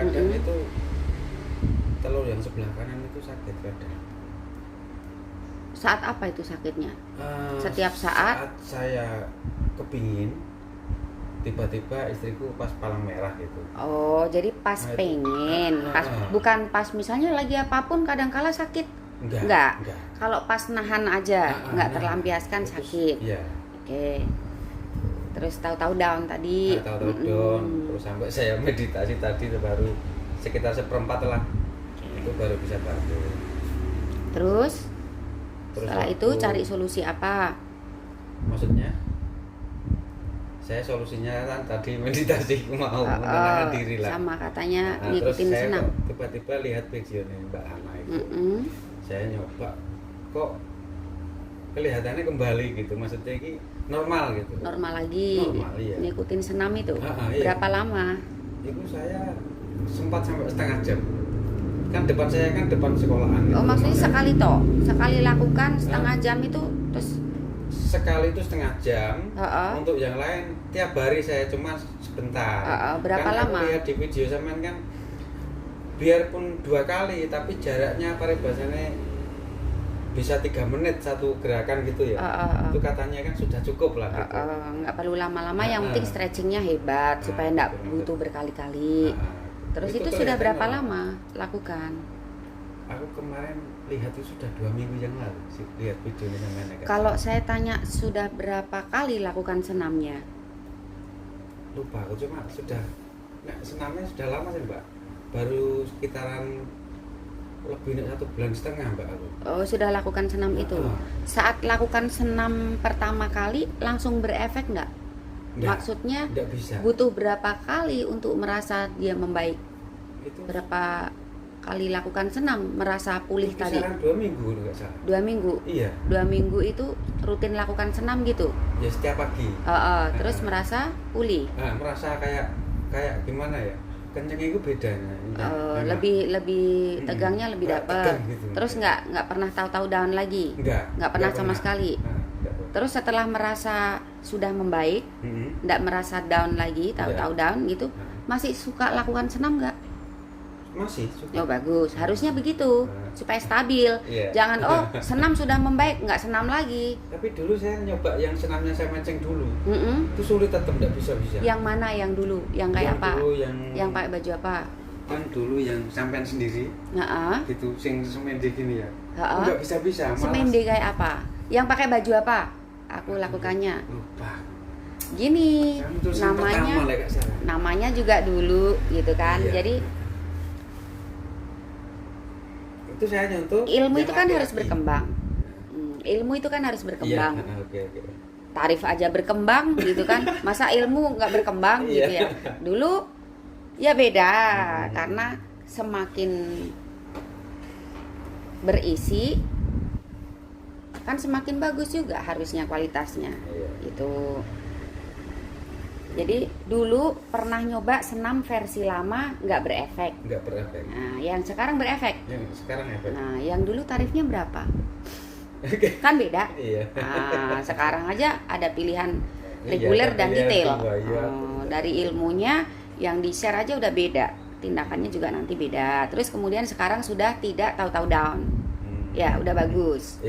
kadang itu telur yang sebelah kanan itu sakit kadang. Saat apa itu sakitnya? Setiap saat? Saat saya kepingin, tiba-tiba istriku pas palang merah gitu. Oh, jadi pas Nah, itu. pengen, bukan pas misalnya lagi apapun kadang-kala sakit. Enggak. Kalau pas nahan aja, enggak terlampiaskan sakit. Iya. Oke. Terus tahu-tahu down tadi. Tahu-tahu down, terus sampai saya meditasi tadi baru sekitar 1/4 lah. Itu baru bisa bangun. Terus setelah itu cari solusi apa? Maksudnya? Saya solusinya kan tadi meditasi, mau menenangkan diri lah. Sama katanya Nah, ngikutin terus saya senam. tiba-tiba lihat videonya Mbak Ana itu. Saya nyoba, kok kelihatannya kembali gitu, maksudnya ini normal gitu. Normal lagi. Normal, iya. Ngikutin senam itu. Iya. Berapa lama? Itu saya sempat sampai setengah jam. Kan depan saya kan depan sekolahan gitu. Oh, maksudnya sekali toh? Sekali lakukan setengah jam itu terus sekali itu setengah jam. Untuk yang lain tiap hari saya cuma sebentar. Berapa kan lama? Aku lihat di video sampean kan biarpun 2 kali tapi jaraknya paribasanya bisa 3 menit satu gerakan gitu ya. Itu katanya kan sudah cukup lah gitu. Nggak perlu lama-lama, yang penting stretchingnya hebat supaya nggak butuh berkali-kali. Terus itu sudah berapa lama lakukan? Aku kemarin lihat itu sudah 2 minggu yang lalu lihat videonya sampean. Kalau saya tanya sudah berapa kali lakukan senamnya? Lupa aku, cuma sudah senamnya sudah lama sih Mbak, baru sekitaran lebih dari 1,5 bulan Mbak aku. Oh, sudah lakukan senam itu. Saat lakukan senam pertama kali langsung berefek nggak? Maksudnya nggak bisa. Butuh berapa kali untuk merasa dia membaik? Itu berapa kali lakukan senam merasa pulih tadi? 2 minggu nggak salah. 2 minggu. Iya. 2 minggu itu rutin lakukan senam gitu. Ya setiap pagi. Terus merasa pulih. Merasa kayak gimana ya? Kencengnya itu bedanya. Lebih tegangnya lebih dapat. Gitu. Terus nggak pernah tahu-tahu down lagi. Nggak pernah sama sekali. Terus setelah merasa sudah membaik, nggak merasa down lagi, tahu-tahu down gitu, masih suka lakukan senam nggak? Masih suka. Oh, bagus, harusnya begitu supaya stabil. Jangan senam sudah membaik nggak senam lagi. Tapi dulu saya nyoba yang senamnya saya mancing dulu, itu sulit, tetap nggak bisa. Yang mana yang dulu? Yang kayak apa? Dulu yang pakai baju apa? Kan dulu yang sampean sendiri, gitu, sing semende gini ya. Nggak bisa. Semende kayak apa? Yang pakai baju apa? Aku lakukannya. Lupa. Gini, namanya juga dulu gitu kan. Jadi itu saya nyentuh. Ilmu itu kan harus berkembang. Ilmu itu kan harus berkembang. Tarif aja berkembang gitu kan. Masa ilmu nggak berkembang gitu ya. Dulu ya beda, karena semakin berisi kan semakin bagus juga harusnya kualitasnya. Itu. Jadi dulu pernah nyoba senam versi lama nggak berefek. Nah, yang sekarang berefek. Nah, yang dulu tarifnya berapa? Kan beda. Nah, sekarang aja ada pilihan reguler dan detail. Dari ilmunya yang di-share aja udah beda. Tindakannya juga nanti beda. Terus kemudian sekarang sudah tidak tahu-tahu down. Ya, udah bagus.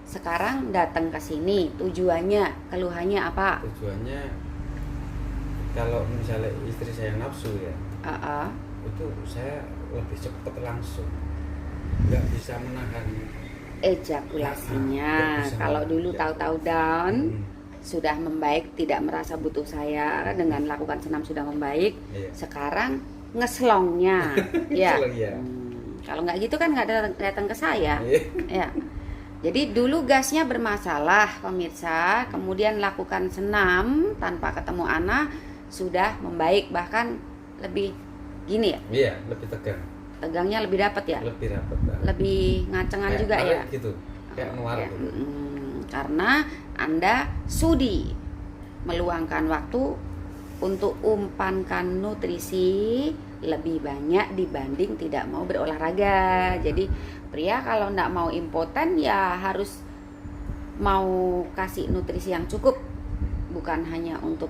Sekarang datang ke sini, tujuannya, keluhannya apa? Tujuannya kalau misalnya istri saya nafsu ya, itu saya lebih cepat langsung, nggak bisa menahan ejakulasinya. Kalau dulu tahu-tahu down, sudah membaik, tidak merasa butuh saya, dengan lakukan senam sudah membaik. Sekarang ngeslongnya, ya. Kalau nggak gitu kan nggak datang ke saya, ya. Jadi dulu gasnya bermasalah pemirsa, kemudian lakukan senam tanpa ketemu anak sudah membaik, bahkan lebih gini ya? Iya, lebih tegang. Tegangnya lebih dapat ya? Lebih dapat. Lebih ngacengan kayak juga ya? Gitu. Kayak nuar gitu. Karena Anda sudi meluangkan waktu untuk umpankan nutrisi lebih banyak dibanding tidak mau berolahraga. Jadi pria kalau nggak mau impoten ya harus mau kasih nutrisi yang cukup, bukan hanya untuk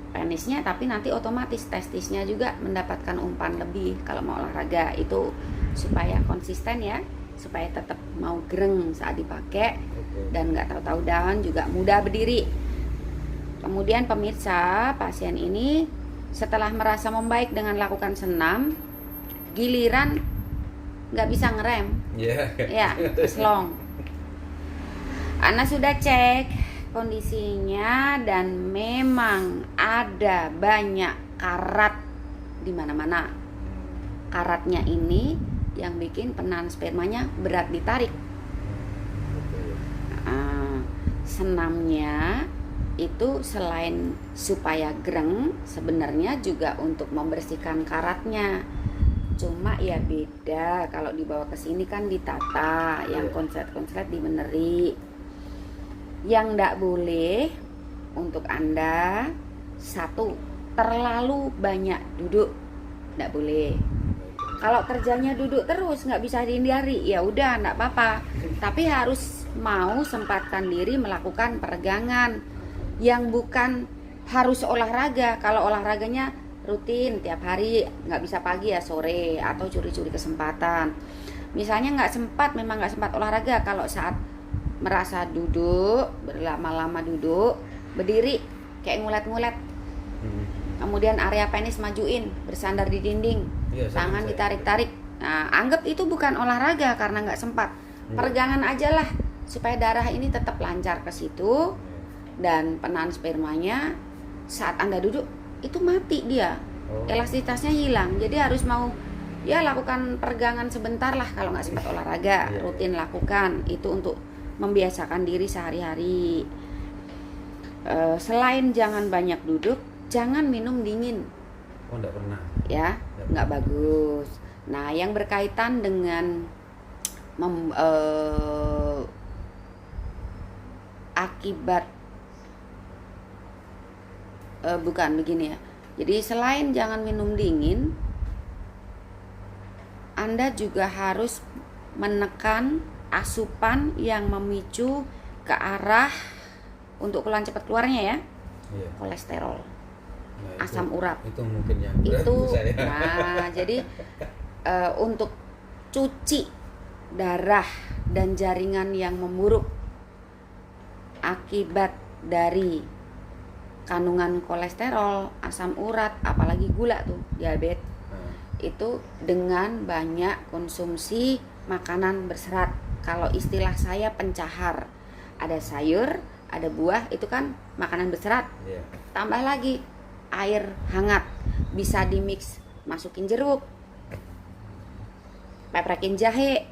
penisnya, tapi nanti otomatis testisnya juga mendapatkan umpan lebih kalau mau olahraga. Itu supaya konsisten ya, supaya tetap mau gereng saat dipakai dan nggak tahu-tahu down, juga mudah berdiri. Kemudian pemirsa, pasien ini setelah merasa membaik dengan lakukan senam, giliran nggak bisa ngerem, ya keslong. Ana sudah cek kondisinya dan memang ada banyak karat di mana-mana. Karatnya ini yang bikin penahan spermanya berat ditarik. Senamnya itu selain supaya gereng, sebenarnya juga untuk membersihkan karatnya. Cuma ya beda kalau dibawa ke sini kan ditata, yang konslet-konslet dibeneri. Yang nggak boleh untuk Anda, satu, terlalu banyak duduk, nggak boleh. Kalau kerjanya duduk terus nggak bisa dihindari, ya udah nggak apa-apa. Tapi harus mau sempatkan diri melakukan peregangan yang bukan harus olahraga. Kalau olahraganya rutin tiap hari, nggak bisa pagi ya sore atau curi-curi kesempatan. Misalnya memang nggak sempat olahraga, kalau saat merasa duduk, berlama-lama duduk, berdiri kayak ngulet-ngulet. Kemudian area penis majuin, bersandar di dinding, tangan ditarik-tarik. Nah, anggap itu bukan olahraga karena nggak sempat. Peregangan aja lah supaya darah ini tetap lancar ke situ, dan penahan spermanya saat Anda duduk itu mati dia. Elastisitasnya hilang. Jadi harus mau ya lakukan peregangan sebentar lah kalau nggak sempat olahraga, rutin lakukan itu untuk membiasakan diri sehari-hari. Selain jangan banyak duduk, jangan minum dingin. Enggak pernah. Ya, enggak bagus. Nah, yang berkaitan dengan akibat bukan begini ya. Jadi selain jangan minum dingin, Anda juga harus menekan asupan yang memicu ke arah untuk keluhan cepat keluarnya ya, kolesterol, asam urat. Itu mungkin yang itu saya. Nah, jadi untuk cuci darah dan jaringan yang memburuk akibat dari kandungan kolesterol, asam urat, apalagi gula tuh, diabetes, itu dengan banyak konsumsi makanan berserat. Kalau istilah saya pencahar, ada sayur, ada buah, itu kan makanan berserat. Tambah lagi air hangat, bisa dimix, masukin jeruk, peprekin jahe,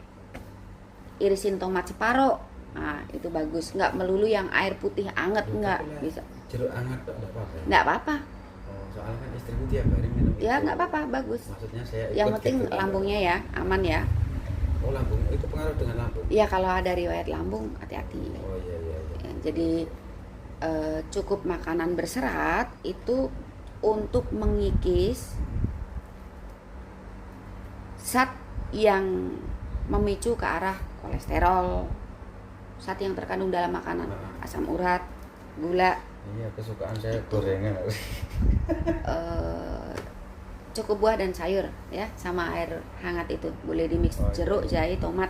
irisin tomat separuh. Nah, itu bagus. Nggak melulu yang air putih anget, nggak bisa. Jeruk hangat nggak apa-apa. Nggak apa-apa. Soalnya kan istriku tiap hari minum itu. Ya nggak apa-apa, bagus. Maksudnya saya ikut. Yang penting gitu, lambungnya ya aman ya. Oh, lambung itu pengaruh dengan lambung? Iya, kalau ada riwayat lambung hati-hati. Oh iya. Ya, jadi cukup makanan berserat itu untuk mengikis zat yang memicu ke arah kolesterol, zat yang terkandung dalam makanan, asam urat, gula. Iya, kesukaan saya gorengan. Cukup buah dan sayur ya, sama air hangat itu boleh dimix, jeruk, jahe, tomat.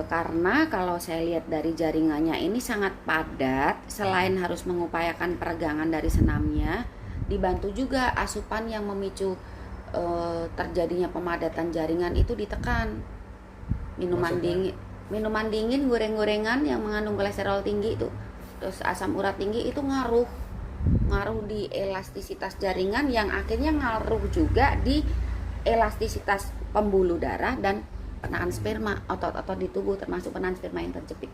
Karena kalau saya lihat dari jaringannya ini sangat padat, selain harus mengupayakan peregangan dari senamnya, dibantu juga asupan yang memicu terjadinya pemadatan jaringan itu ditekan. Minuman dingin, goreng-gorengan yang mengandung kolesterol tinggi itu, terus asam urat tinggi, itu ngaruh di elastisitas jaringan, yang akhirnya ngaruh juga di elastisitas pembuluh darah dan penahan sperma, otot-otot di tubuh, termasuk penahan sperma yang terjepit.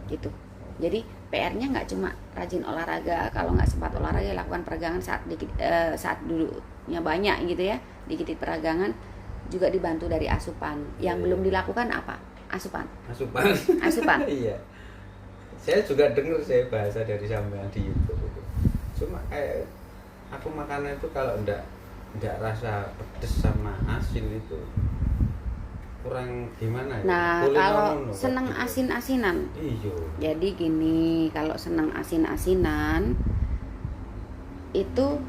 Gitu. Jadi PR-nya nggak cuma rajin olahraga, kalau nggak sempat olahraga lakukan peregangan saat duduknya banyak gitu ya, dikit peregangan, juga dibantu dari asupan. Yang belum dilakukan apa? Asupan. Iya. Saya juga dengar saya bahasa dari sampean di YouTube itu. Cuma kayak aku makanan itu kalau enggak rasa pedes sama asin itu kurang gimana ya? Nah, kalau seneng asin-asinan. Iya. Jadi gini, kalau seneng asin-asinan itu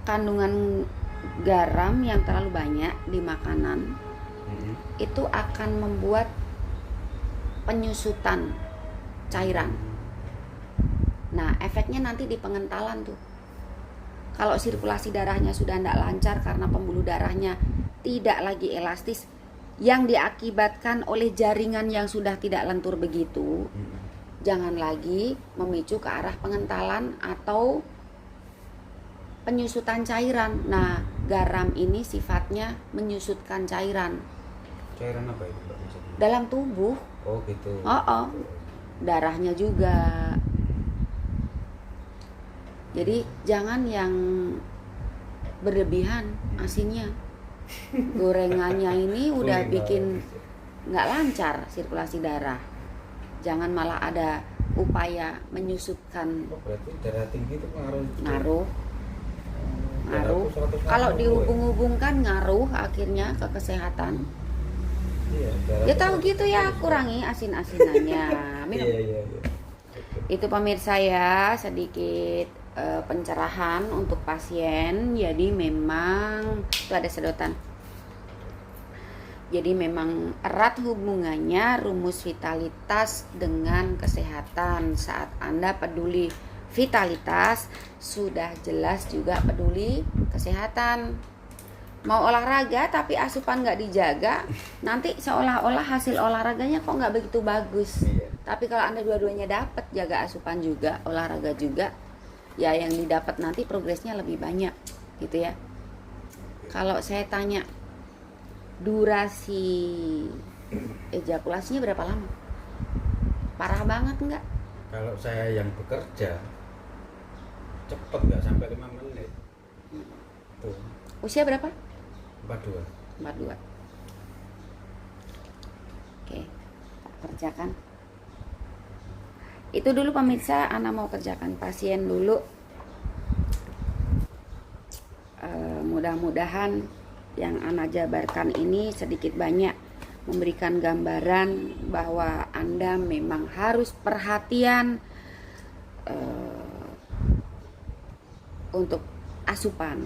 kandungan garam yang terlalu banyak di makanan itu akan membuat penyusutan cairan. Nah, efeknya nanti di pengentalan tuh. Kalau sirkulasi darahnya sudah tidak lancar karena pembuluh darahnya tidak lagi elastis, yang diakibatkan oleh jaringan yang sudah tidak lentur begitu, jangan lagi memicu ke arah pengentalan atau penyusutan cairan. Nah, garam ini sifatnya menyusutkan cairan. Cairan apa itu? Dalam tubuh. Oh gitu. Darahnya juga. Jadi jangan yang berlebihan asinnya. Gorengannya ini udah bikin nggak lancar sirkulasi darah. Jangan malah ada upaya menyusutkan. Berarti darah tinggi itu ngaruh. Kalau dihubung-hubungkan ngaruh akhirnya ke kesehatan. Ya tahu gitu ya, kurangi asin-asinannya. Minum. Iya. Itu pemirsa ya, sedikit pencerahan untuk pasien. Jadi memang itu ada sedotan. Jadi memang erat hubungannya rumus vitalitas dengan kesehatan. Saat Anda peduli vitalitas, sudah jelas juga peduli kesehatan. Mau olahraga tapi asupan nggak dijaga, nanti seolah-olah hasil olahraganya kok nggak begitu bagus. Tapi kalau Anda dua-duanya dapat, jaga asupan juga, olahraga juga, ya yang didapat nanti progresnya lebih banyak gitu ya. Kalau saya tanya durasi ejakulasinya berapa lama? Parah banget nggak? Kalau saya yang bekerja cepet, nggak sampai 5 menit. Tuh. Usia berapa? 42. Oke, kerjakan. Itu dulu pemirsa, Ana mau kerjakan pasien dulu. Mudah-mudahan yang Ana jabarkan ini sedikit banyak memberikan gambaran bahwa Anda memang harus perhatian untuk asupan.